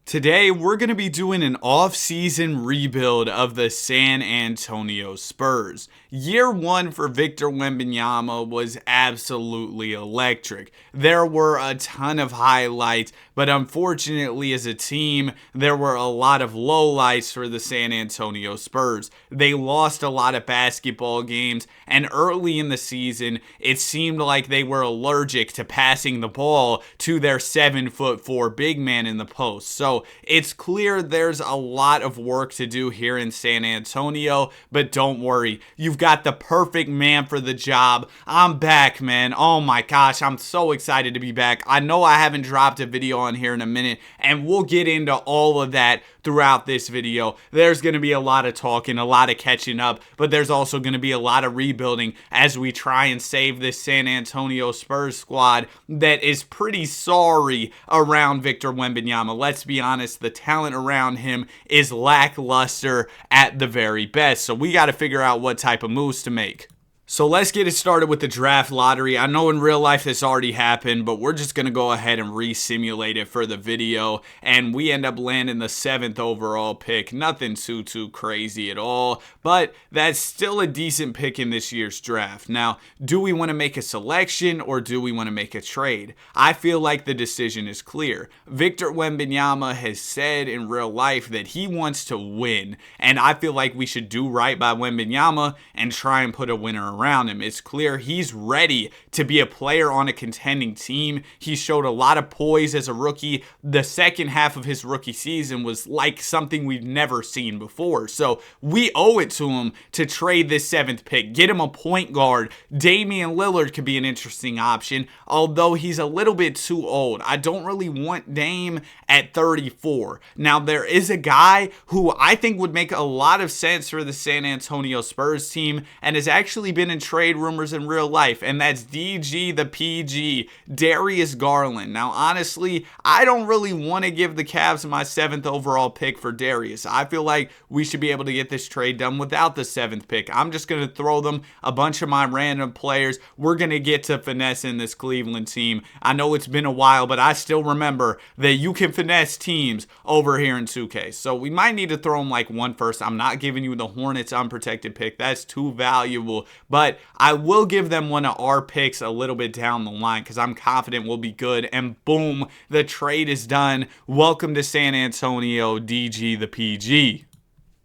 Today, we're going to be doing an off-season rebuild of the San Antonio Spurs. Year one for Victor Wembanyama was absolutely electric. There were a ton of highlights, but unfortunately as a team, there were a lot of lowlights for the San Antonio Spurs. They lost a lot of basketball games, and early in the season, it seemed like they were allergic to passing the ball to their 7'4" big man in the post. So it's clear there's a lot of work to do here in San Antonio, but don't worry, you've got the perfect man for the job. I'm back, man. Oh my gosh, I'm so excited to be back. I know I haven't dropped a video on here in a minute, and we'll get into all of that throughout this video. There's going to be a lot of talking, a lot of catching up, but there's also going to be a lot of rebuilding as we try and save this San Antonio Spurs squad that is pretty sorry around Victor Wembanyama. Let's be honest, the talent around him is lackluster at the very best, so we got to figure out what type of moves to make. So let's get it started with the draft lottery. I know in real life this already happened, but we're just going to go ahead and re-simulate it for the video. And we end up landing the 7th overall pick. Nothing too crazy at all, but that's still a decent pick in this year's draft. Now, do we want to make a selection or do we want to make a trade? I feel like the decision is clear. Victor Wembanyama has said in real life that he wants to win. And I feel like we should do right by Wembanyama and try and put a winner around him. It's clear he's ready to be a player on a contending team. He showed a lot of poise as a rookie. The second half of his rookie season was like something we've never seen before. So we owe it to him to trade this 7th pick. Get him a point guard. Damian Lillard could be an interesting option, although he's a little bit too old. I don't really want Dame at 34. Now, there is a guy who I think would make a lot of sense for the San Antonio Spurs team and has actually been in trade rumors in real life, and that's DG the PG, Darius Garland. Now, honestly, I don't really want to give the Cavs my 7th overall pick for Darius. I feel like we should be able to get this trade done without the 7th pick. I'm just going to throw them a bunch of my random players. We're going to get to finessing this Cleveland team. I know it's been a while, but I still remember that you can finesse teams over here in 2K. So we might need to throw them like one first. I'm not giving you the Hornets unprotected pick. That's too valuable. But I will give them one of our picks a little bit down the line because I'm confident we'll be good. And boom, the trade is done. Welcome to San Antonio, DG the PG.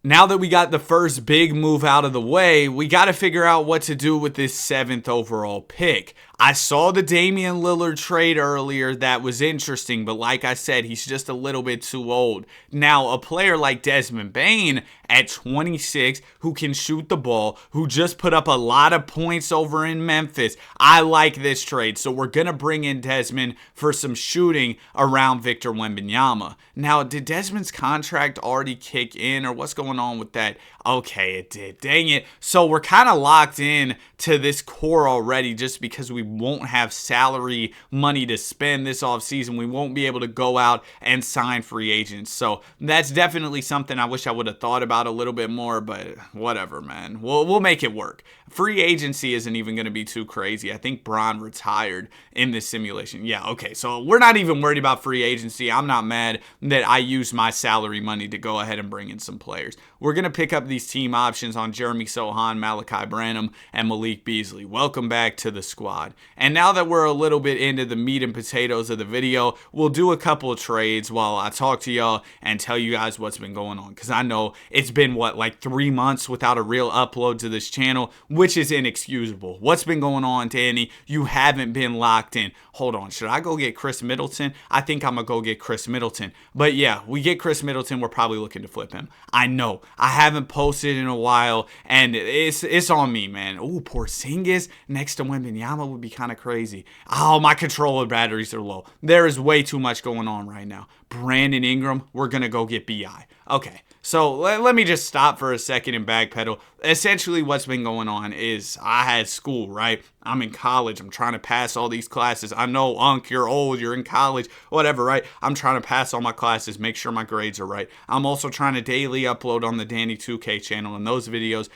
Now that we got the first big move out of the way, we got to figure out what to do with this 7th overall pick. I saw the Damian Lillard trade earlier. That was interesting, but like I said, he's just a little bit too old. Now, a player like Desmond Bane at 26 who can shoot the ball, who just put up a lot of points over in Memphis. I like this trade, so we're going to bring in Desmond for some shooting around Victor Wembanyama. Now, did Desmond's contract already kick in, or what's going on with that? Okay, it did. Dang it. So we're kind of locked in to this core already just because we won't have salary money to spend this offseason. We won't be able to go out and sign free agents. So that's definitely something I wish I would have thought about a little bit more, but whatever, man. We'll make it work. Free agency isn't even going to be too crazy. I think Bron retired in this simulation. Yeah, okay. So we're not even worried about free agency. I'm not mad that I used my salary money to go ahead and bring in some players. We're going to pick up these team options on Jeremy Sohan, Malachi Branham, and Malik Beasley. Welcome back to the squad. And now that we're a little bit into the meat and potatoes of the video, we'll do a couple of trades while I talk to y'all and tell you guys what's been going on. Because I know it's been, like 3 months without a real upload to this channel, which is inexcusable. What's been going on, Danny? You haven't been locked in. Hold on. Should I go get Chris Middleton? I think I'm going to go get Chris Middleton. But yeah, we get Chris Middleton. We're probably looking to flip him. I know. I haven't posted in a while, and it's on me, man. Ooh, Porzingis next to Wembanyama would be kind of crazy. Oh, my controller batteries are low. There is way too much going on right now. Brandon Ingram, we're going to go get BI. Okay, so let me just stop for a second and backpedal. Essentially, what's been going on is I had school, right? I'm in college. I'm trying to pass all these classes. I know, Unc, you're old. You're in college. Whatever, right? I'm trying to pass all my classes, make sure my grades are right. I'm also trying to daily upload on the Danny 2K channel, and those videos,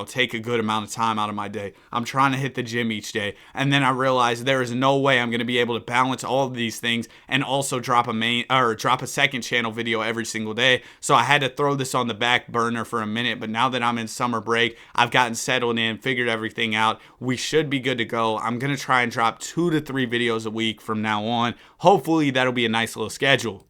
take a good amount of time out of my day. I'm trying to hit the gym each day, and then I realized there is no way I'm going to be able to balance all of these things and also drop drop a second channel video every single day. So I had to throw this on the back burner for a minute. But now that I'm in summer break, I've gotten settled in, figured everything out. We should be good to go. I'm going to try and drop 2 to 3 videos a week from now on. Hopefully that'll be a nice little schedule.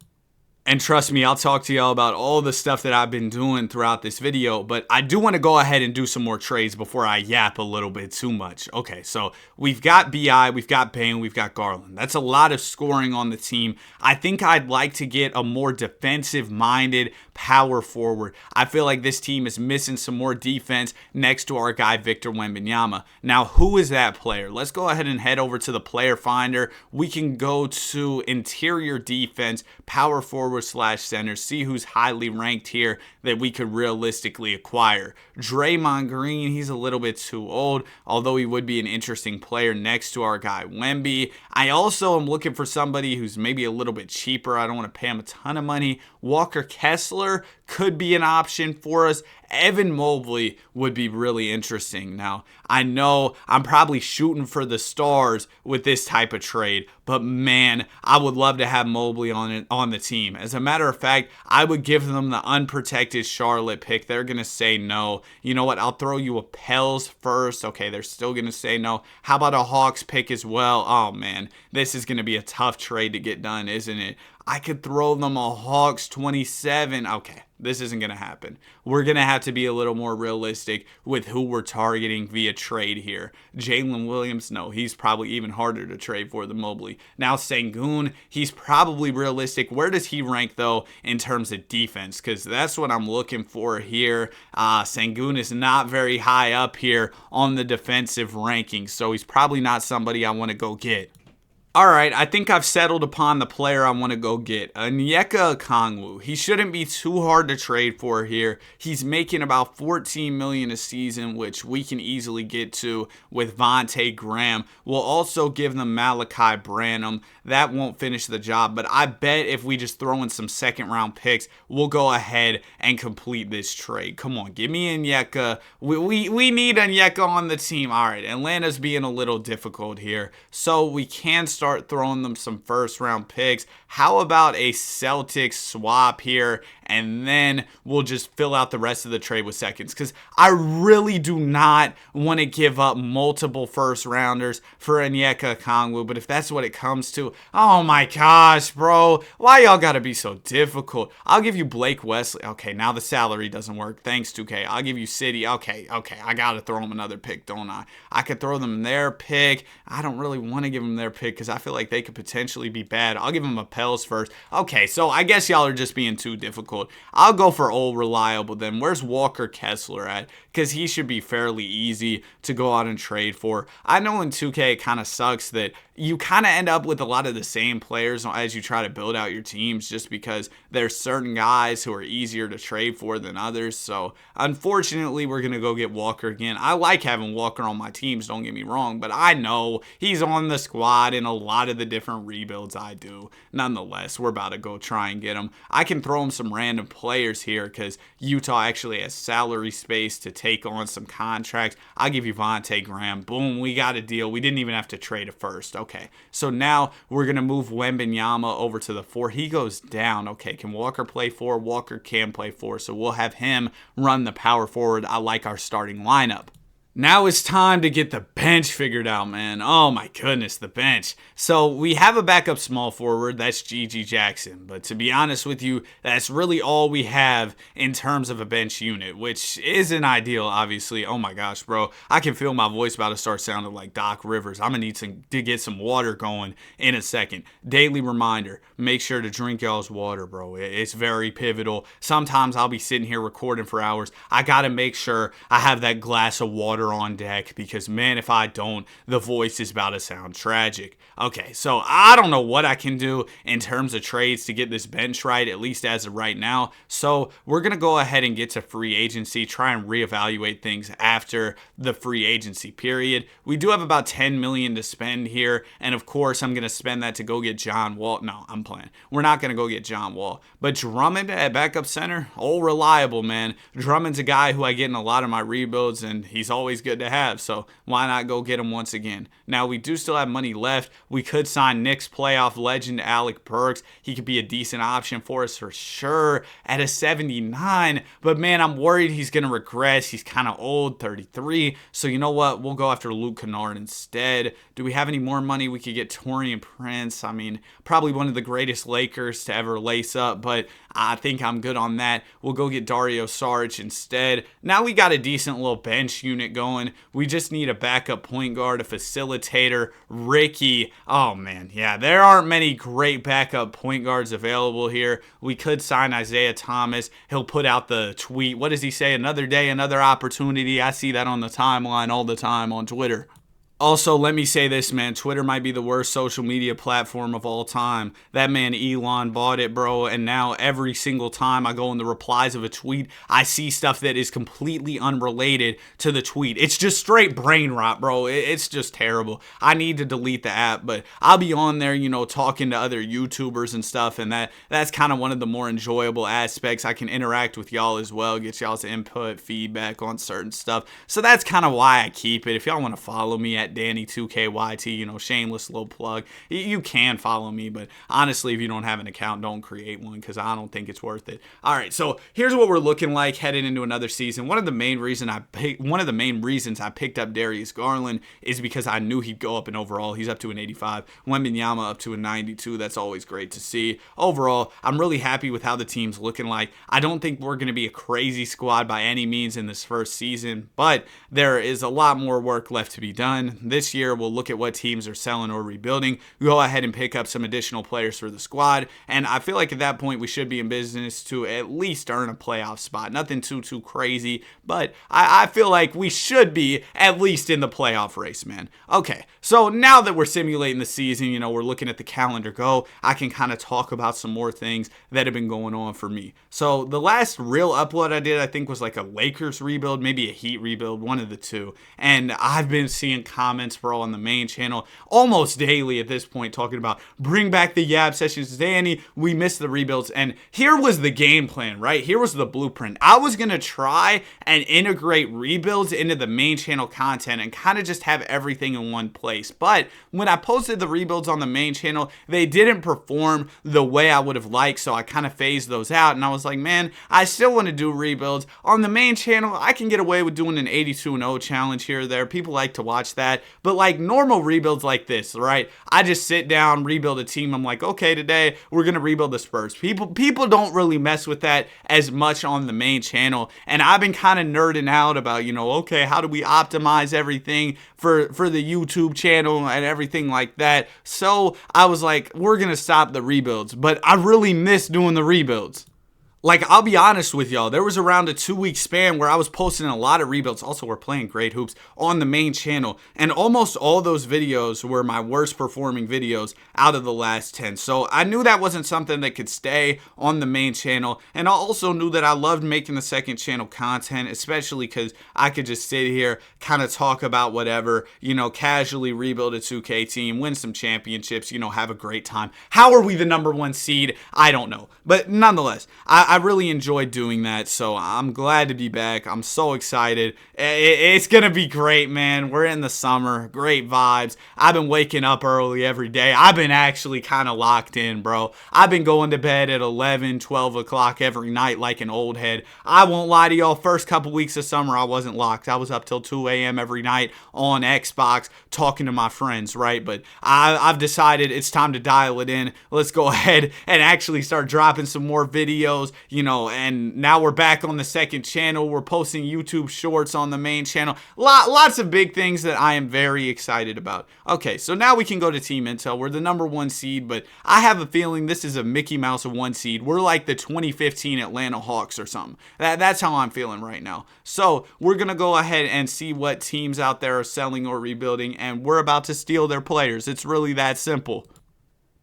And trust me, I'll talk to y'all about all the stuff that I've been doing throughout this video, but I do want to go ahead and do some more trades before I yap a little bit too much. Okay, so we've got BI, we've got Bane, we've got Garland. That's a lot of scoring on the team. I think I'd like to get a more defensive-minded power forward. I feel like this team is missing some more defense next to our guy, Victor Wembanyama. Now, who is that player? Let's go ahead and head over to the player finder. We can go to interior defense, power forward / center, see who's highly ranked here that we could realistically acquire. Draymond Green, he's a little bit too old, although he would be an interesting player next to our guy Wemby. I also am looking for somebody who's maybe a little bit cheaper. I don't want to pay him a ton of money. Walker Kessler could be an option for us. Evan Mobley would be really interesting. Now, I know I'm probably shooting for the stars with this type of trade, but man, I would love to have Mobley on the team. As a matter of fact, I would give them the unprotected Charlotte pick. They're going to say no. You know what? I'll throw you a Pels first. Okay, they're still going to say no. How about a Hawks pick as well? Oh man, this is going to be a tough trade to get done, isn't it? I could throw them a Hawks 27. Okay, this isn't going to happen. We're going to have to be a little more realistic with who we're targeting via trade here. Jalen Williams, no, he's probably even harder to trade for than Mobley. Now, Sengun, he's probably realistic. Where does he rank, though, in terms of defense? Because that's what I'm looking for here. Sengun is not very high up here on the defensive rankings, so he's probably not somebody I want to go get. All right, I think I've settled upon the player I want to go get. Onyeka Okongwu. He shouldn't be too hard to trade for here. He's making about $14 million a season, which we can easily get to with Vontae Graham. We'll also give them Malachi Branham. That won't finish the job, but I bet if we just throw in some second-round picks, we'll go ahead and complete this trade. Come on, give me Onyeka. We need Onyeka on the team. All right, Atlanta's being a little difficult here, so we can start throwing them some first round picks. How about a Celtics swap here, and then we'll just fill out the rest of the trade with seconds, because I really do not want to give up multiple first rounders for Onyeka Okongwu. But if that's what it comes to, oh my gosh, bro, why y'all gotta be so difficult? I'll give you Blake Wesley. Okay, now the salary doesn't work. Thanks, 2K. I'll give you City. Okay, I gotta throw them another pick, don't I? I could throw them their pick. I don't really want to give them their pick because I feel like they could potentially be bad. I'll give them a Pels first. Okay, so I guess y'all are just being too difficult. I'll go for old reliable then. Where's Walker Kessler at? Because he should be fairly easy to go out and trade for. I know in 2K it kind of sucks that you kind of end up with a lot of the same players as you try to build out your teams, just because there's certain guys who are easier to trade for than others. So unfortunately, we're going to go get Walker again. I like having Walker on my teams, don't get me wrong, but I know he's on the squad in a lot of the different rebuilds I do. Nonetheless, we're about to go try and get him. I can throw him some random players here because Utah actually has salary space to take on some contracts. I'll give you Vontae Graham. Boom, we got a deal. We didn't even have to trade a first. Okay, so now we're going to move Wembanyama over to the 4. He goes down. Okay, can Walker play 4? Walker can play 4, so we'll have him run the power forward. I like our starting lineup. Now it's time to get the bench figured out, man. Oh my goodness, the bench. So we have a backup small forward, that's G.G. Jackson. But to be honest with you, that's really all we have in terms of a bench unit, which isn't ideal, obviously. Oh my gosh, bro. I can feel my voice about to start sounding like Doc Rivers. I'm going to need to get some water going in a second. Daily reminder, make sure to drink y'all's water, bro. It's very pivotal. Sometimes I'll be sitting here recording for hours. I got to make sure I have that glass of water on deck, because man, if I don't, the voice is about to sound tragic. Okay, so I don't know what I can do in terms of trades to get this bench right, at least as of right now. So we're going to go ahead and get to free agency, try and reevaluate things after the free agency period. We do have about $10 million to spend here, and of course I'm going to spend that to go get John Wall. No, I'm playing. We're not going to go get John Wall. But Drummond at backup center, all reliable, man. Drummond's a guy who I get in a lot of my rebuilds, and he's always always good to have. So why not go get him once again? Now, we do still have money left. We could sign Knicks playoff legend Alec Burks. He could be a decent option for us for sure at a 79. But man, I'm worried he's going to regress. He's kind of old, 33. So you know what? We'll go after Luke Kennard instead. Do we have any more money? We could get Taurean Prince. I mean, probably one of the greatest Lakers to ever lace up, but I think I'm good on that. We'll go get Dario Saric instead. Now we got a decent little bench unit going. We just need a backup point guard, a facilitator, Ricky. Oh man, yeah, there aren't many great backup point guards available here. We could sign Isaiah Thomas. He'll put out the tweet. What does he say? Another day, another opportunity. I see that on the timeline all the time on Twitter. Also, let me say this, man. Twitter might be the worst social media platform of all time. That man Elon bought it, bro, and now every single time I go in the replies of a tweet, I see stuff that is completely unrelated to the tweet. It's just straight brain rot, bro. It's just terrible. I need to delete the app, but I'll be on there, talking to other YouTubers and stuff, and that's kind of one of the more enjoyable aspects. I can interact with y'all as well, get y'all's input, feedback on certain stuff. So that's kind of why I keep it. If y'all want to follow me at Danny2KYT, shameless little plug. You can follow me, but honestly, if you don't have an account, don't create one because I don't think it's worth it. All right, so here's what we're looking like heading into another season. One of the main reasons I picked up Darius Garland is because I knew he'd go up in overall. He's up to an 85. Wemby up to a 92. That's always great to see. Overall, I'm really happy with how the team's looking like. I don't think we're going to be a crazy squad by any means in this first season, but there is a lot more work left to be done. This year, we'll look at what teams are selling or rebuilding. We'll go ahead and pick up some additional players for the squad, and I feel like at that point, we should be in business to at least earn a playoff spot. Nothing too crazy, but I feel like we should be at least in the playoff race, man. Okay, so now that we're simulating the season, we're looking at the calendar go, I can kind of talk about some more things that have been going on for me. So the last real upload I did, I think, was like a Lakers rebuild, maybe a Heat rebuild, one of the two, and I've been seeing comments, bro, on the main channel almost daily at this point talking about bring back the Yab sessions. Danny, we missed the rebuilds, and here was the game plan, right? Here was the blueprint. I was gonna try and integrate rebuilds into the main channel content and kind of just have everything in one place, but when I posted the rebuilds on the main channel, they didn't perform the way I would have liked, so I kind of phased those out, and I was like, man, I still want to do rebuilds on the main channel. I can get away with doing an 82-0 challenge here or there. People like to watch that, but like normal rebuilds like this, right? I just sit down, rebuild a team. I'm like, okay, today we're gonna rebuild the Spurs. People don't really mess with that as much on the main channel, and I've been kind of nerding out about, okay, how do we optimize everything for the YouTube channel and everything like that. So I was like, we're gonna stop the rebuilds, but I really miss doing the rebuilds. Like, I'll be honest with y'all, there was around a 2-week span where I was posting a lot of rebuilds. Also, we're playing great hoops on the main channel. And almost all those videos were my worst performing videos out of the last 10. So I knew that wasn't something that could stay on the main channel. And I also knew that I loved making the second channel content, especially because I could just sit here, kind of talk about whatever, casually rebuild a 2K team, win some championships, have a great time. How are we the #1 seed? I don't know. But nonetheless, I really enjoyed doing that, so I'm glad to be back. I'm so excited. It's going to be great, man. We're in the summer. Great vibes. I've been waking up early every day. I've been actually kind of locked in, bro. I've been going to bed at 11, 12 o'clock every night like an old head. I won't lie to y'all, first couple weeks of summer, I wasn't locked. I was up till 2 a.m. every night on Xbox talking to my friends, right? But I've decided it's time to dial it in. Let's go ahead and actually start dropping some more videos. And now we're back on the second channel. We're posting YouTube shorts on the main channel. Lots of big things that I am very excited about. Okay, so now we can go to Team Intel. We're the #1 seed, but I have a feeling this is a Mickey Mouse 1 seed. We're like the 2015 Atlanta Hawks or something. That's how I'm feeling right now. So we're going to go ahead and see what teams out there are selling or rebuilding, and we're about to steal their players. It's really that simple.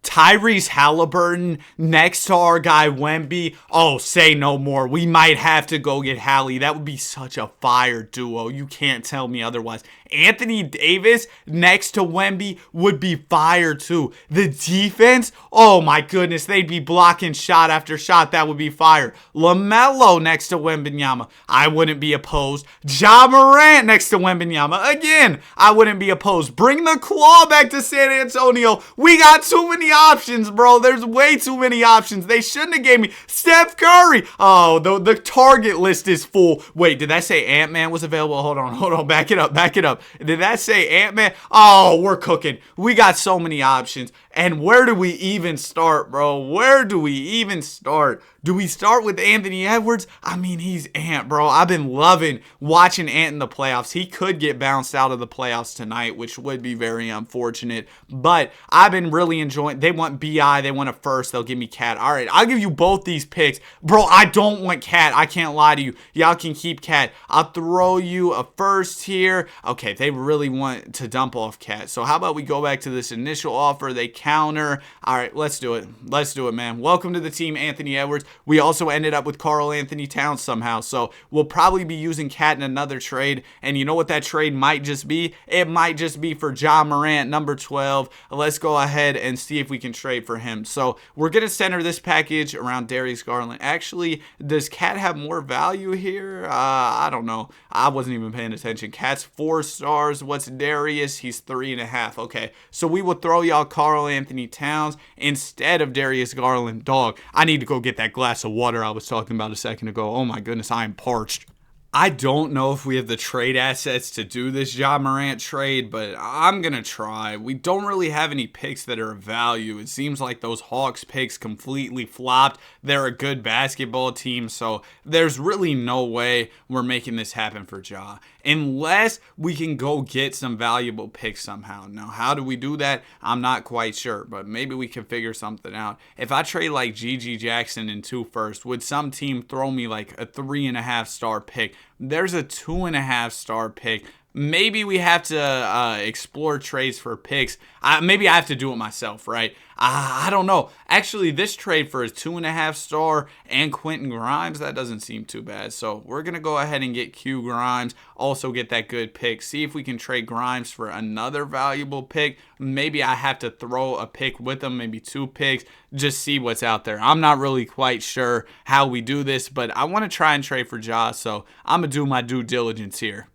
Tyrese Halliburton next to our guy Wemby. Oh, say no more. We might have to go get Hallie. That would be such a fire duo. You can't tell me otherwise. Anthony Davis next to Wemby would be fire too. The defense, oh my goodness, they'd be blocking shot after shot. That would be fire. LaMelo next to Wembanyama, I wouldn't be opposed. Ja Morant next to Wembanyama, again, I wouldn't be opposed. Bring the claw back to San Antonio. We got too many options, bro. There's way too many options. They shouldn't have gave me Steph Curry. Oh, the target list is full. Wait, did that say Ant-Man was available? Hold on. Back it up. Did that say Ant-Man? Oh, we're cooking. We got so many options. And where do we even start, bro? Where do we even start? Do we start with Anthony Edwards? I mean, he's Ant, bro. I've been loving watching Ant in the playoffs. He could get bounced out of the playoffs tonight, which would be very unfortunate. But I've been really enjoying. They want BI. They want a first. They'll give me Cat. All right, I'll give you both these picks. Bro, I don't want Cat. I can't lie to you. Y'all can keep Cat. I'll throw you a first here. Okay, they really want to dump off Cat. So how about we go back to this initial offer? They counter. All right, let's do it. Let's do it, man. Welcome to the team, Anthony Edwards. We also ended up with Karl Anthony Towns somehow, so we'll probably be using Cat in another trade, and you know what that trade might just be? It might just be for Ja Morant, number 12. Let's go ahead and see if we can trade for him. So we're going to center this package around Darius Garland. Actually, does Cat have more value here? I don't know. I wasn't even paying attention. Cat's 4 stars. What's Darius? He's 3.5. Okay, so we will throw y'all Karl Anthony Towns instead of Darius Garland. Dog, I need to go get that glass of water I was talking about a second ago. Oh my goodness, I am parched. I don't know if we have the trade assets to do this Ja Morant trade, but I'm going to try. We don't really have any picks that are of value. It seems like those Hawks picks completely flopped. They're a good basketball team, so there's really no way we're making this happen for Ja, unless we can go get some valuable picks somehow. Now, how do we do that? I'm not quite sure, but maybe we can figure something out. If I trade like G.G. Jackson and 2 firsts, would some team throw me like a 3.5 star pick? There's a 2.5 star pick. Maybe we have to explore trades for picks. Maybe I have to do it myself, right? I don't know. Actually, this trade for a 2.5 star and Quentin Grimes, that doesn't seem too bad. So we're going to go ahead and get Q Grimes. Also get that good pick. See if we can trade Grimes for another valuable pick. Maybe I have to throw a pick with him, maybe 2 picks. Just see what's out there. I'm not really quite sure how we do this, but I want to try and trade for Ja, so I'm going to do my due diligence here.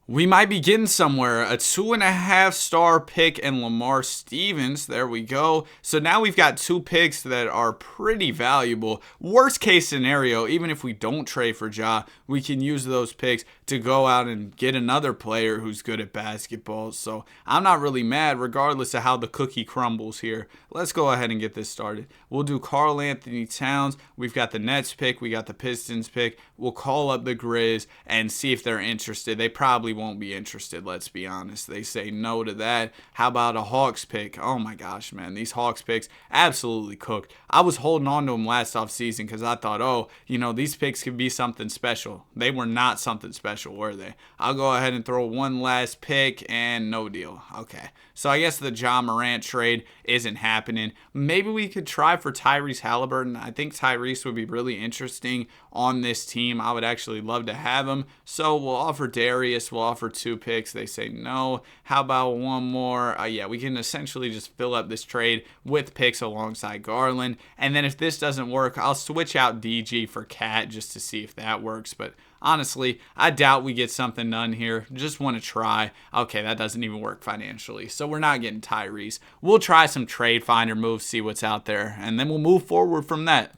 We might be getting somewhere. A 2.5 star pick and Lamar Stevens. There we go. So now we've got 2 picks that are pretty valuable. Worst case scenario, even if we don't trade for Ja, we can use those picks to go out and get another player who's good at basketball. So I'm not really mad regardless of how the cookie crumbles here. Let's go ahead and get this started. We'll do Karl Anthony Towns. We've got the Nets pick. We got the Pistons pick. We'll call up the Grizz and see if they're interested. They probably won't be interested, let's be honest. They say no to that. How about a Hawks pick? Oh my gosh, man. These Hawks picks absolutely cooked. I was holding on to them last offseason because I thought, oh, you know, these picks could be something special. They were not something special, were they? I'll go ahead and throw one last pick and no deal. Okay. So I guess the Ja Morant trade isn't happening. Maybe we could try for Tyrese Halliburton. I think Tyrese would be really interesting on this team. I would actually love to have him. So we'll offer Darius. We'll offer 2 picks. They say no. How about one more? Yeah, we can essentially just fill up this trade with picks alongside Garland. And then if this doesn't work, I'll switch out DG for Cat just to see if that works. But honestly, I doubt we get something done here. Just want to try. Okay, that doesn't even work financially. So we're not getting Tyrese. We'll try some trade finder moves, see what's out there, and then we'll move forward from that.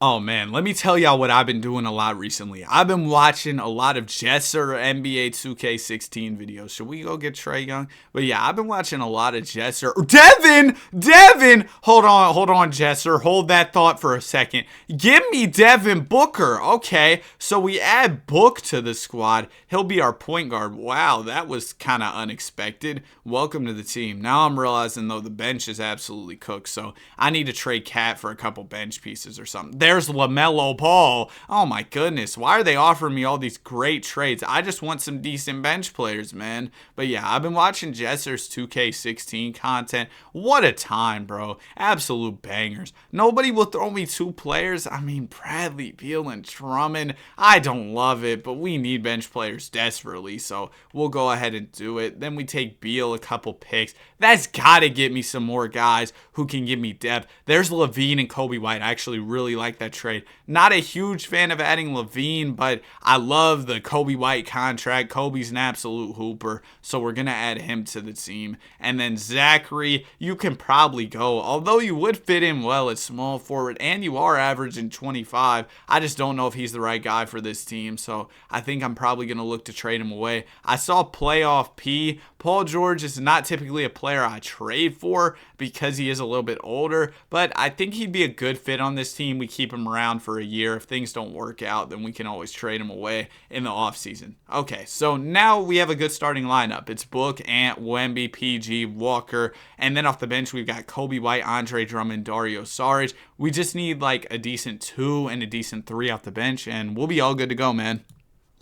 Oh man, let me tell y'all what I've been doing a lot recently. I've been watching a lot of Jesser NBA 2K16 videos. Should we go get Trae Young? But yeah, I've been watching a lot of Jesser. Devin! Hold on, Jesser. Hold that thought for a second. Give me Devin Booker. Okay, so we add Book to the squad. He'll be our point guard. Wow, that was kind of unexpected. Welcome to the team. Now I'm realizing, though, the bench is absolutely cooked, so I need to trade Cat for a couple bench pieces or something. there's LaMelo Ball. Oh my goodness, why are they offering me all these great trades? I just want some decent bench players, man. But yeah, I've been watching Jesser's 2K16 content. What a time, bro. Absolute bangers. Nobody will throw me two players. I mean, Bradley Beal and Drummond. I don't love it, but we need bench players desperately, so we'll go ahead and do it. Then we take Beal a couple picks. That's got to get me some more guys who can give me depth. There's Levine and Kobe White. I actually really like that trade. Not a huge fan of adding Levine, but I love the Kobe White contract. Kobe's an absolute hooper, so we're going to add him to the team. And then Zachary, you can probably go. Although you would fit in well at small forward, and you are averaging 25, I just don't know if he's the right guy for this team, so I think I'm probably going to look to trade him away. I saw Playoff P. Paul George is not typically a player I trade for because he is a little bit older, but I think he'd be a good fit on this team. We keep him around for a year. If things don't work out, then we can always trade him away in the offseason. Okay, so now we have a good starting lineup. It's Book, Ant, Wemby, PG, Walker, and then off the bench we've got Kobe White, Andre Drummond, Dario Saric. We just need like a decent 2 and a decent 3 off the bench, and we'll be all good to go, man.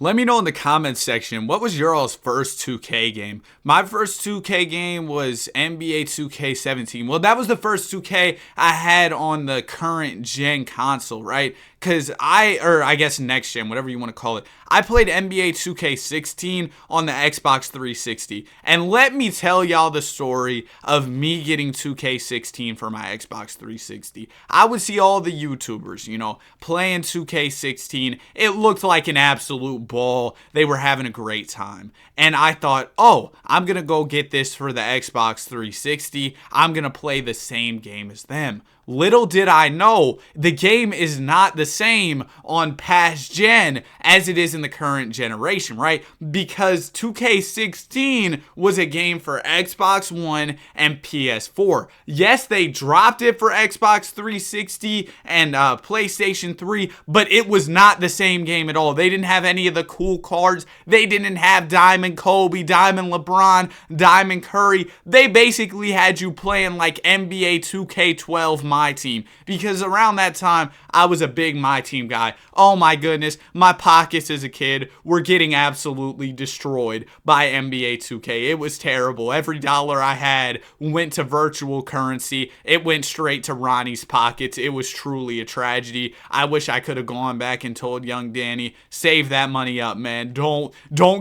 Let me know in the comments section, what was your all's first 2K game? My first 2K game was NBA 2K17. Well, that was the first 2K I had on the current gen console, right? Because I guess next gen, whatever you want to call it. I played NBA 2K16 on the Xbox 360. And let me tell y'all the story of me getting 2K16 for my Xbox 360. I would see all the YouTubers, playing 2K16. It looked like an absolute ball. They were having a great time. And I thought, oh, I'm going to go get this for the Xbox 360. I'm going to play the same game as them. Little did I know, the game is not the same on past gen as it is in the current generation, right? Because 2K16 was a game for Xbox One and PS4. Yes, they dropped it for Xbox 360 and PlayStation 3, but it was not the same game at all. They didn't have any of the cool cards. They didn't have Diamond Kobe, Diamond LeBron, Diamond Curry. They basically had you playing like NBA 2K12 My Team, because around that time I was a big My Team guy. Oh my goodness, my pockets as a kid were getting absolutely destroyed by NBA 2K. It was terrible. Every dollar I had went to virtual currency. It went straight to Ronnie's pockets. It was truly a tragedy. I wish I could have gone back and told young Danny, save that money up, man. Don't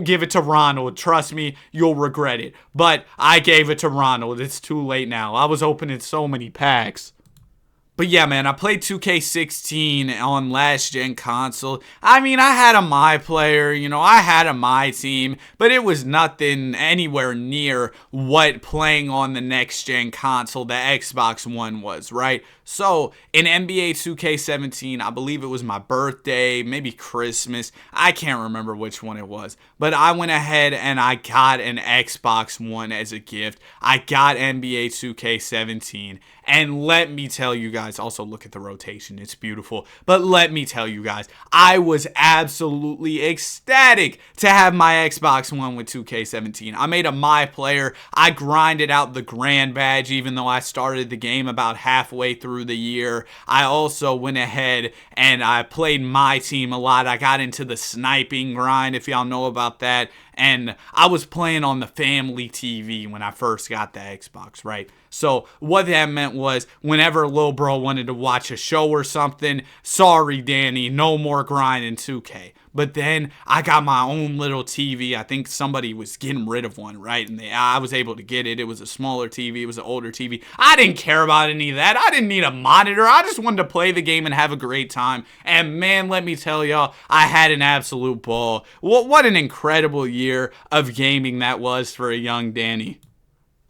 give it to Ronald. Trust me, you'll regret it. But I gave it to Ronald. It's too late now. I was opening so many packs. But yeah, man, I played 2K16 on last gen console. I mean, I had a My player, I had a My Team, but it was nothing anywhere near what playing on the next gen console, the Xbox One, was, right? So in NBA 2K17, I believe it was my birthday, maybe Christmas. I can't remember which one it was, but I went ahead and I got an Xbox One as a gift. I got NBA 2K17. And let me tell you guys, also look at the rotation. It's beautiful. But let me tell you guys, I was absolutely ecstatic to have my Xbox One with 2K17. I made a My player. I grinded out the Grand Badge, even though I started the game about halfway through the year. I also went ahead and I played My Team a lot. I got into the sniping grind, if y'all know about that. And I was playing on the family TV when I first got the Xbox, right? So what that meant was whenever Lil Bro wanted to watch a show or something, sorry, Danny, no more grinding 2K. But then I got my own little TV. I think somebody was getting rid of one, right? And I was able to get it. It was a smaller TV. It was an older TV. I didn't care about any of that. I didn't need a monitor. I just wanted to play the game and have a great time. And man, let me tell y'all, I had an absolute ball. What an incredible year of gaming that was for a young Danny.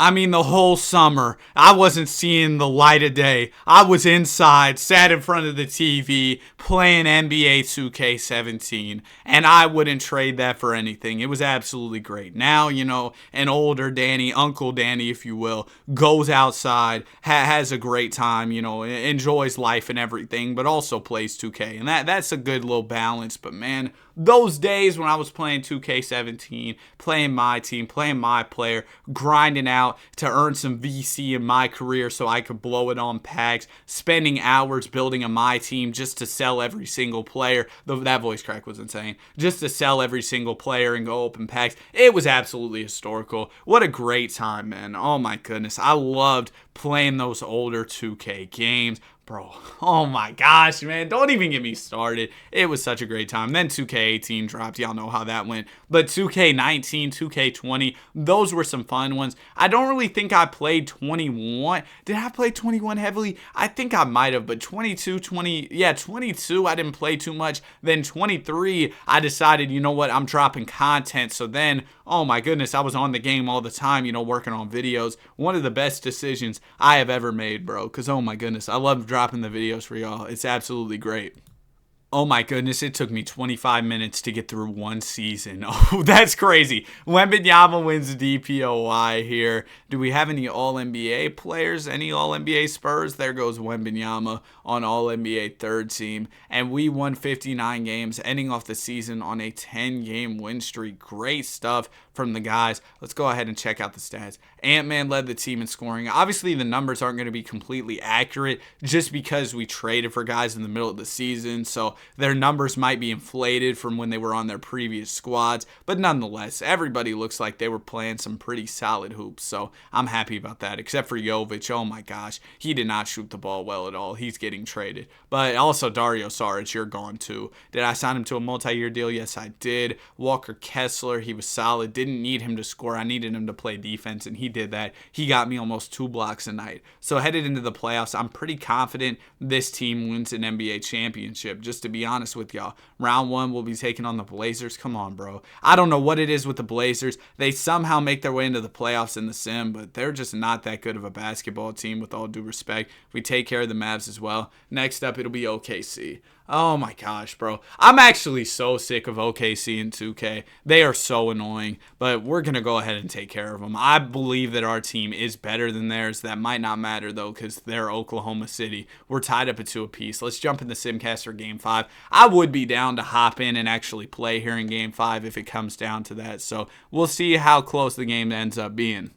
I mean, the whole summer, I wasn't seeing the light of day. I was inside, sat in front of the TV, playing NBA 2K17, and I wouldn't trade that for anything. It was absolutely great. Now, an older Danny, Uncle Danny, if you will, goes outside, has a great time, enjoys life and everything, but also plays 2K, and that's a good little balance. But man, those days when I was playing 2K17, playing My Team, playing My player, grinding out, out to earn some VC in my career so I could blow it on packs, spending hours building a my team just to sell every single player. That voice crack was insane. Just to sell every single player and go open packs. It was absolutely historical. What a great time, man. Oh my goodness. I loved playing those older 2K games. Bro, oh my gosh, man. Don't even get me started. It was such a great time. Then 2K18 dropped. Y'all know how that went. But 2K19, 2K20, those were some fun ones. I don't really think I played 21. Did I play 21 heavily? I think I might have. But 22, 22, I didn't play too much. Then 23, I decided, you know what? I'm dropping content. So then, oh my goodness, I was on the game all the time, you know, working on videos. One of the best decisions I have ever made, bro. Because, oh my goodness, I love dropping the videos for y'all. It's absolutely great. Oh my goodness, it took me 25 minutes to get through one season. Oh, that's crazy. Wemby wins DPOY here. Do we have any All-NBA players? Any All-NBA Spurs? There goes Wemby on All-NBA third team. And we won 59 games, ending off the season on a 10-game win streak. Great stuff from the guys. Let's go ahead and check out the stats. Ant-Man led the team in scoring. Obviously, the numbers aren't going to be completely accurate just because we traded for guys in the middle of the season. So their numbers might be inflated from when they were on their previous squads. But nonetheless, everybody looks like they were playing some pretty solid hoops. So I'm happy about that, except for Jovic. Oh my gosh, he did not shoot the ball well at all. He's getting traded. But also Dario Saric, you're gone too. Did I sign him to a multi-year deal? Yes, I did. Walker Kessler, he was solid. Didn't need him to score. I needed him to play defense, and he did that. He got me almost 2 blocks a night. So headed into the playoffs, I'm pretty confident this team wins an NBA championship. Just to be honest with y'all, round 1 will be taking on the Blazers. Come on, bro. I don't know what it is with the Blazers. They somehow make their way into the playoffs in the sim, but they're just not that good of a basketball team, with all due respect. We take care of the Mavs as well. Next up, it'll be OKC. Oh my gosh, bro. I'm actually so sick of OKC and 2K. They are so annoying, but we're going to go ahead and take care of them. I believe that our team is better than theirs. That might not matter, though, because they're Oklahoma City. We're tied up at 2 apiece. Let's jump in the Simcast for Game 5. I would be down to hop in and actually play here in Game 5 if it comes down to that. So we'll see how close the game ends up being.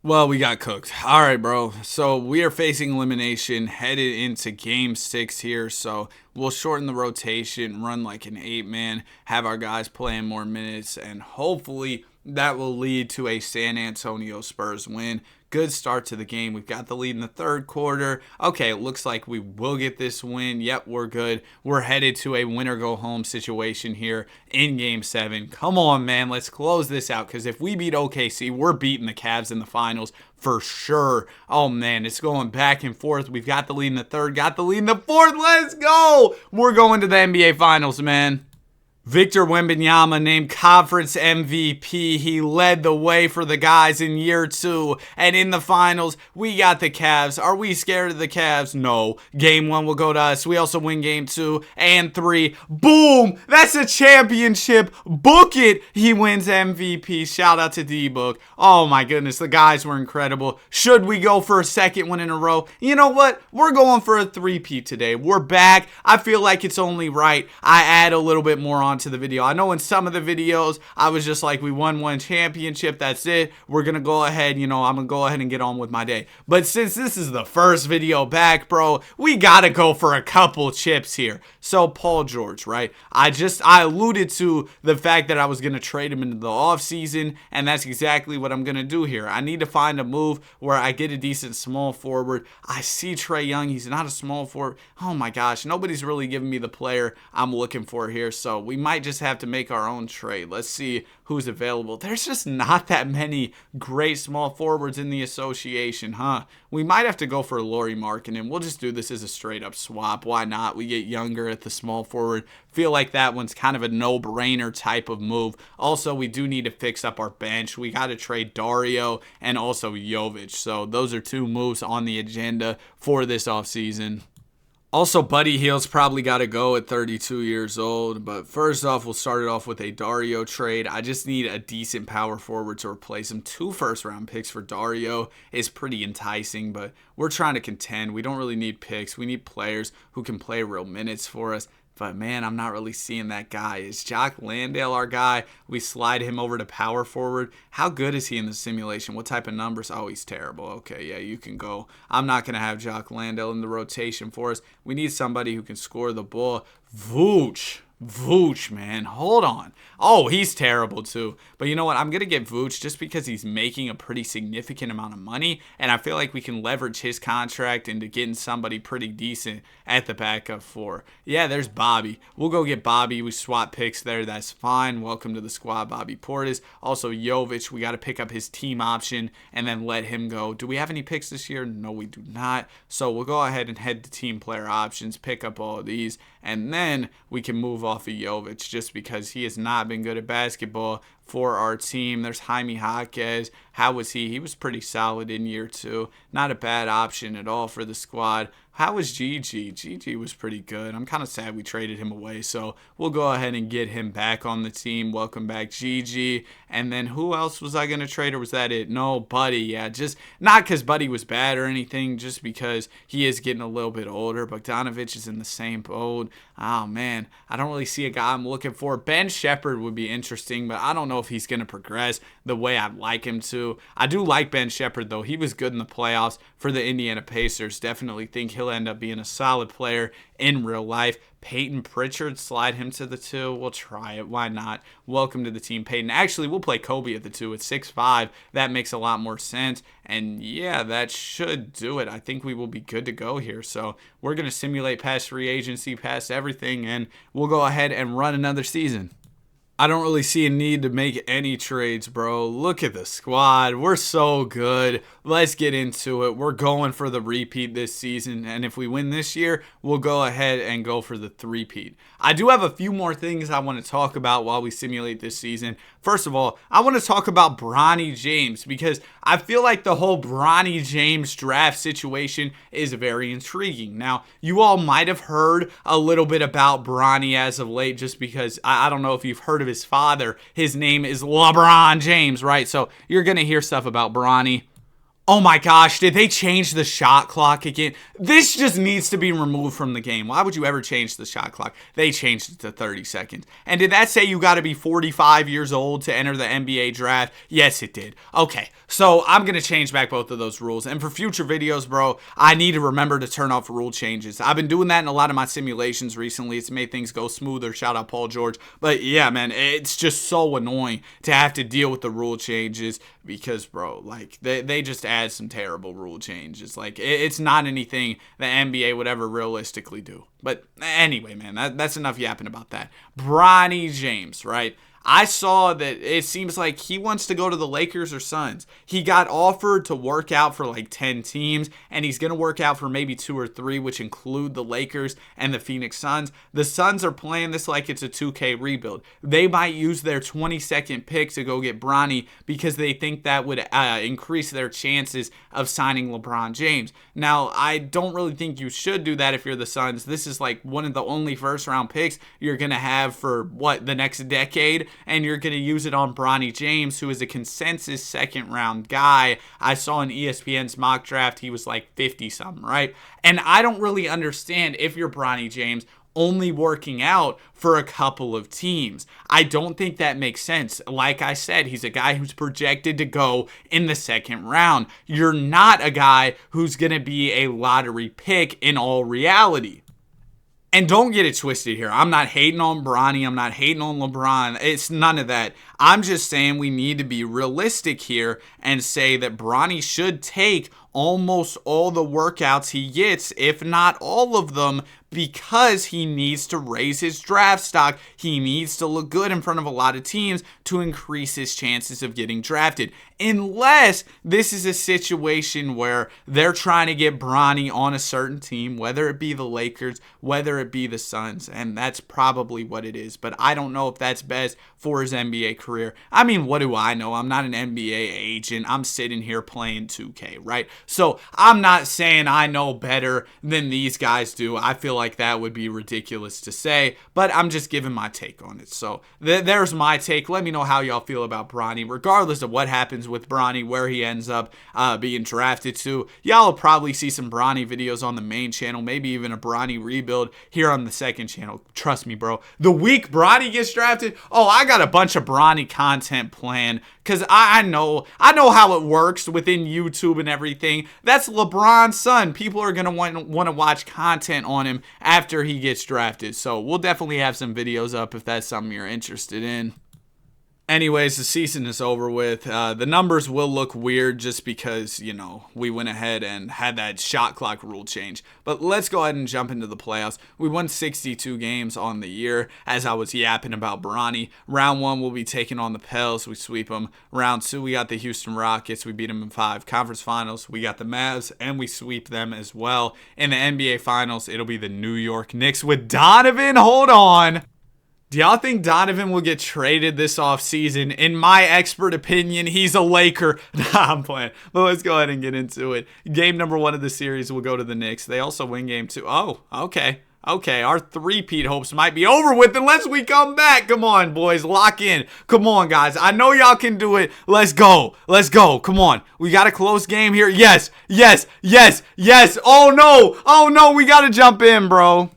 Well, we got cooked. All right, bro. So we are facing elimination headed into Game 6 here. So we'll shorten the rotation, run like an 8-man, have our guys playing more minutes, and hopefully that will lead to a San Antonio Spurs win. Good start to the game. We've got the lead in the third quarter. Okay, it looks like we will get this win. Yep, we're good. We're headed to a win-or-go-home situation here in Game 7. Come on, man. Let's close this out, because if we beat OKC, we're beating the Cavs in the finals for sure. Oh, man, it's going back and forth. We've got the lead in the third, got the lead in the fourth. Let's go. We're going to the NBA Finals, man. Victor Wembanyama named Conference MVP. He led the way for the guys in year 2. And in the finals, we got the Cavs. Are we scared of the Cavs? No. Game 1 will go to us. We also win Game 2 and 3. Boom! That's a championship. Book it. He wins MVP. Shout out to D-Book. Oh my goodness. The guys were incredible. Should we go for a second one in a row? You know what? We're going for a 3-peat today. We're back. I feel like it's only right I add a little bit more on to the video. I know in some of the videos I was just like, we won one championship, that's it, we're gonna go ahead, I'm gonna go ahead and get on with my day. But since this is the first video back, bro, we gotta go for a couple chips here. So Paul George, right? I alluded to the fact that I was gonna trade him into the offseason, and that's exactly what I'm gonna do here. I need to find a move where I get a decent small forward. I see Trae Young, he's not a small forward. Oh my gosh, nobody's really giving me the player I'm looking for here, so we might just have to make our own trade. Let's see who's available. There's just not that many great small forwards in the association, huh? We might have to go for Lauri Markkanen. We'll just do this as a straight up swap. Why not? We get younger at the small forward. Feel like that one's kind of a no-brainer type of move. Also, we do need to fix up our bench. We got to trade Dario and also Jovic. So those are 2 moves on the agenda for this offseason. Also, Buddy Hield's probably got to go at 32 years old. But first off, we'll start it off with a Dario trade. I just need a decent power forward to replace him. 2 first-round picks for Dario is pretty enticing, but we're trying to contend. We don't really need picks. We need players who can play real minutes for us. But man, I'm not really seeing that guy. Is Jock Landale our guy? We slide him over to power forward. How good is he in the simulation? What type of numbers? Oh, he's terrible. Okay, yeah, you can go. I'm not going to have Jock Landale in the rotation for us. We need somebody who can score the ball. Vooch, man. Hold on. Oh, he's terrible too. But you know what? I'm going to get Vooch just because he's making a pretty significant amount of money. And I feel like we can leverage his contract into getting somebody pretty decent at the backup for. Yeah, there's Bobby. We'll go get Bobby. We swap picks there. That's fine. Welcome to the squad, Bobby Portis. Also, Jovic. We got to pick up his team option and then let him go. Do we have any picks this year? No, we do not. So we'll go ahead and head to team player options, pick up all of these, and then we can move off of Jovic just because he has not been good at basketball for our team. There's Jaime Jaquez. How was he? He was pretty solid in year 2. Not a bad option at all for the squad. How was Gigi? Gigi was pretty good. I'm kind of sad we traded him away, so we'll go ahead and get him back on the team. Welcome back, Gigi. And then who else was I going to trade, or was that it? No, Buddy. Yeah, just not because Buddy was bad or anything, just because he is getting a little bit older. Bogdanovich is in the same boat. Oh, man. I don't really see a guy I'm looking for. Ben Shepherd would be interesting, but I don't know if he's going to progress the way I'd like him to. I do like Ben Shepherd, though. He was good in the playoffs for the Indiana Pacers. Definitely think he'll end up being a solid player in real life. Peyton Pritchard, slide him to the 2. We'll try it. Why not? Welcome to the team, Peyton. Actually, we'll play Kobe at the 2 at 6'5". That makes a lot more sense. And yeah, that should do it. I think we will be good to go here. So we're going to simulate past free agency, past everything, and we'll go ahead and run another season. I don't really see a need to make any trades, bro. Look at the squad. We're so good. Let's get into it. We're going for the repeat this season, and if we win this year, we'll go ahead and go for the three-peat. I do have a few more things I want to talk about while we simulate this season. First of all, I want to talk about Bronny James because I feel like the whole Bronny James draft situation is very intriguing. Now, you all might have heard a little bit about Bronny as of late just because I don't know if you've heard of his father. His name is LeBron James, right? So you're going to hear stuff about Bronny. Oh my gosh, did they change the shot clock again? This just needs to be removed from the game. Why would you ever change the shot clock? They changed it to 30 seconds. And did that say you got to be 45 years old to enter the NBA draft? Yes, it did. Okay, so I'm going to change back both of those rules. And for future videos, bro, I need to remember to turn off rule changes. I've been doing that in a lot of my simulations recently. It's made things go smoother. Shout out Paul George. But yeah, man, it's just so annoying to have to deal with the rule changes because, bro, like, they just add some terrible rule changes. Like, it's not anything the NBA would ever realistically do. But anyway, man, that's enough yapping about that. Bronny James, right? I saw that it seems like he wants to go to the Lakers or Suns. He got offered to work out for like 10 teams, and he's going to work out for maybe 2 or 3, which include the Lakers and the Phoenix Suns. The Suns are playing this like it's a 2K rebuild. They might use their 22nd pick to go get Bronny because they think that would increase their chances of signing LeBron James. Now, I don't really think you should do that if you're the Suns. This is like one of the only first-round picks you're going to have for, the next decade? And you're going to use it on Bronny James, who is a consensus second-round guy. I saw in ESPN's mock draft, he was like 50-something, right? And I don't really understand if you're Bronny James only working out for a couple of teams. I don't think that makes sense. Like I said, he's a guy who's projected to go in the second round. You're not a guy who's going to be a lottery pick in all reality. And don't get it twisted here. I'm not hating on Bronny. I'm not hating on LeBron. It's none of that. I'm just saying we need to be realistic here and say that Bronny should take almost all the workouts he gets, if not all of them, because he needs to raise his draft stock. He needs to look good in front of a lot of teams to increase his chances of getting drafted. Unless this is a situation where they're trying to get Bronny on a certain team, whether it be the Lakers, whether it be the Suns, and that's probably what it is. But I don't know if that's best for his NBA career. I mean, what do I know? I'm not an NBA agent. I'm sitting here playing 2K, right? So I'm not saying I know better than these guys do. I feel like that would be ridiculous to say, but I'm just giving my take on it. So there's my take. Let me know how y'all feel about Bronny, regardless of what happens with Bronny, where he ends up being drafted to. Y'all will probably see some Bronny videos on the main channel, maybe even a Bronny rebuild here on the second channel. Trust me, bro. The week Bronny gets drafted, oh, I got a bunch of Bronny content planned, because I know how it works within YouTube and everything. That's LeBron's son. People are going to want to watch content on him after he gets drafted. So we'll definitely have some videos up if that's something you're interested in. Anyways, the season is over with. The numbers will look weird just because, we went ahead and had that shot clock rule change. But let's go ahead and jump into the playoffs. We won 62 games on the year, as I was yapping about Bronny. Round 1, we'll be taking on the Pels. We sweep them. Round 2, we got the Houston Rockets. We beat them in 5. Conference Finals, we got the Mavs, and we sweep them as well. In the NBA Finals, it'll be the New York Knicks with Donovan. Hold on. Do y'all think Donovan will get traded this offseason? In my expert opinion, he's a Laker. Nah, I'm playing. But let's go ahead and get into it. Game number 1 of the series will go to the Knicks. They also win game 2. Oh, okay. Okay, our three-peat hopes might be over with unless we come back. Come on, boys. Lock in. Come on, guys. I know y'all can do it. Let's go. Let's go. Come on. We got a close game here. Yes. Yes. Yes. Yes. Oh, no. Oh, no. We got to jump in, bro.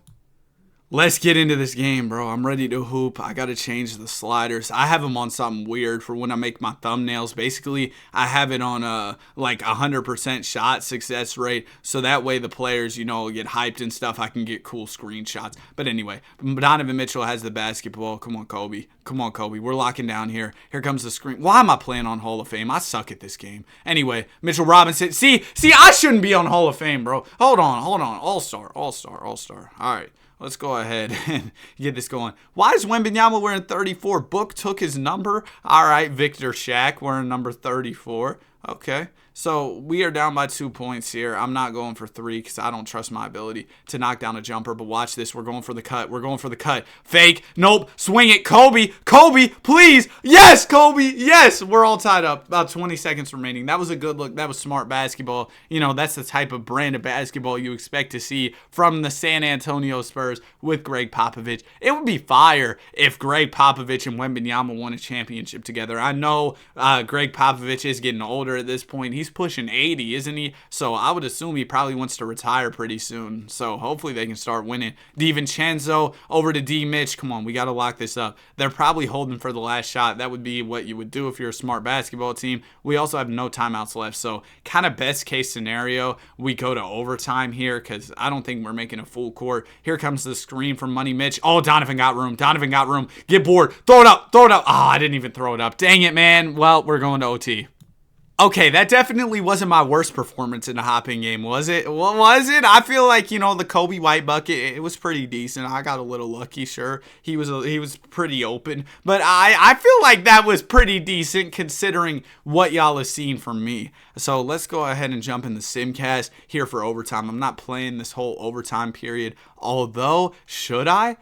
Let's get into this game, bro. I'm ready to hoop. I got to change the sliders. I have them on something weird for when I make my thumbnails. Basically, I have it on like 100% shot success rate. So that way the players, get hyped and stuff. I can get cool screenshots. But anyway, Donovan Mitchell has the basketball. Come on, Kobe. Come on, Kobe. We're locking down here. Here comes the screen. Why am I playing on Hall of Fame? I suck at this game. Anyway, Mitchell Robinson. See, I shouldn't be on Hall of Fame, bro. Hold on. All-star. All right. Let's go ahead and get this going. Why is Wemby wearing 34? Book took his number. All right, Victor Shack wearing number 34. Okay. So we are down by 2 points here. I'm not going for 3 because I don't trust my ability to knock down a jumper. But watch this. We're going for the cut. Fake. Nope. Swing it. Kobe, please. Yes, Kobe. Yes. We're all tied up. About 20 seconds remaining. That was a good look. That was smart basketball. That's the type of brand of basketball you expect to see from the San Antonio Spurs with Greg Popovich. It would be fire if Greg Popovich and Wembanyama won a championship together. I know Greg Popovich is getting older at this point. He's pushing 80, isn't he? So I would assume he probably wants to retire pretty soon. So hopefully they can start winning. DiVincenzo over to D. Mitch. Come on, we got to lock this up. They're probably holding for the last shot. That would be what you would do if you're a smart basketball team. We also have no timeouts left. So kind of best case scenario, we go to overtime here because I don't think we're making a full court. Here comes the screen from Money Mitch. Oh, Donovan got room. Get bored. Throw it up. Oh, I didn't even throw it up. Dang it, man. Well, we're going to OT. Okay, that definitely wasn't my worst performance in the hopping game, was it? What was it? I feel like, the Kobe White bucket, it was pretty decent. I got a little lucky, sure. He was pretty open. But I feel like that was pretty decent considering what y'all have seen from me. So let's go ahead and jump in the Simcast here for overtime. I'm not playing this whole overtime period. Although, should I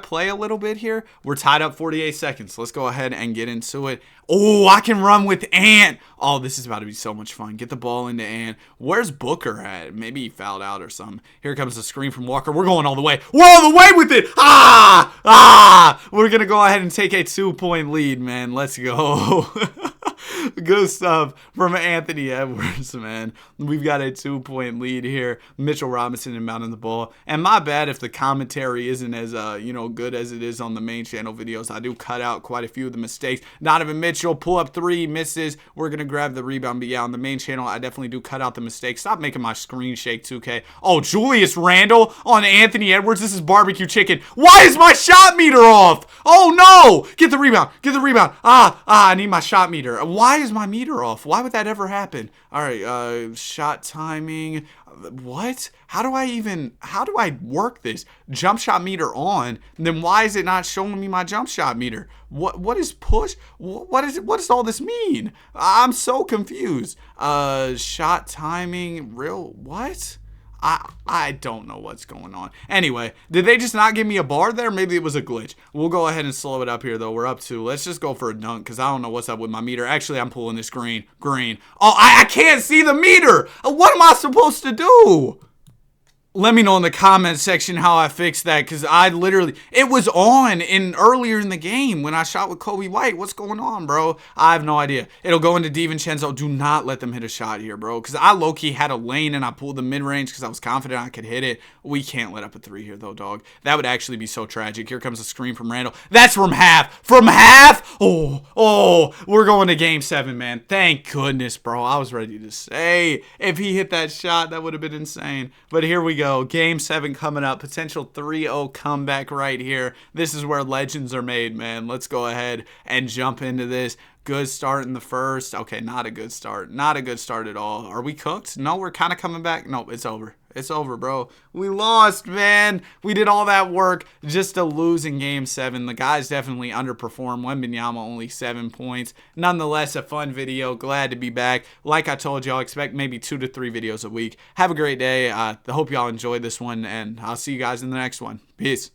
play a little bit here? We're tied up 48 seconds. Let's go ahead and get into it. Oh, I can run with Ant. Oh, this is about to be so much fun. Get the ball into Ant. Where's Booker at? Maybe he fouled out or something. Here comes the screen from Walker. We're going all the way. We're all the way with it. We're going to go ahead and take a 2-point lead, man. Let's go. Good stuff from Anthony Edwards, man. We've got a 2-point lead here. Mitchell Robinson inbounding the ball. And my bad if the commentary isn't as good as it is on the main channel videos. I do cut out quite a few of the mistakes. Donovan Mitchell, pull up 3, misses. We're going to grab the rebound. But yeah, on the main channel, I definitely do cut out the mistakes. Stop making my screen shake, 2K. Oh, Julius Randle on Anthony Edwards. This is barbecue chicken. Why is my shot meter off? Oh, no. Get the rebound. I need my shot meter. Why is my meter off? Why would that ever happen? All right, shot timing. What? How do I work this? Jump shot meter on. Then why is it not showing me my jump shot meter? What is push? What does all this mean? I'm so confused. Shot timing, real what? I don't know what's going on. Anyway, did they just not give me a bar there? Maybe it was a glitch. We'll go ahead and slow it up here, though. We're up 2. Let's just go for a dunk because I don't know what's up with my meter. Actually, I'm pulling this green. Oh, I can't see the meter. What am I supposed to do? Let me know in the comment section how I fixed that, because it was on earlier in the game when I shot with Kobe White. What's going on, bro? I have no idea. It'll go into DiVincenzo. Do not let them hit a shot here, bro, because I low-key had a lane and I pulled the mid-range because I was confident I could hit it. We can't let up a 3 here, though, dog. That would actually be so tragic. Here comes a screen from Randall. That's from half. From half? Oh, we're going to game 7, man. Thank goodness, bro. I was ready to say if he hit that shot, that would have been insane. But here we go. Game 7 coming up. Potential 3-0 comeback right here. This is where legends are made, man. Let's go ahead and jump into this. Good start in the first. Okay, not a good start. Not a good start at all. Are we cooked? No, we're kind of coming back. Nope, it's over. It's over, bro. We lost, man. We did all that work just to lose in Game 7. The guys definitely underperformed. Wemby only 7 points. Nonetheless, a fun video. Glad to be back. Like I told y'all, expect maybe 2 to 3 videos a week. Have a great day. I hope y'all enjoyed this one, and I'll see you guys in the next one. Peace.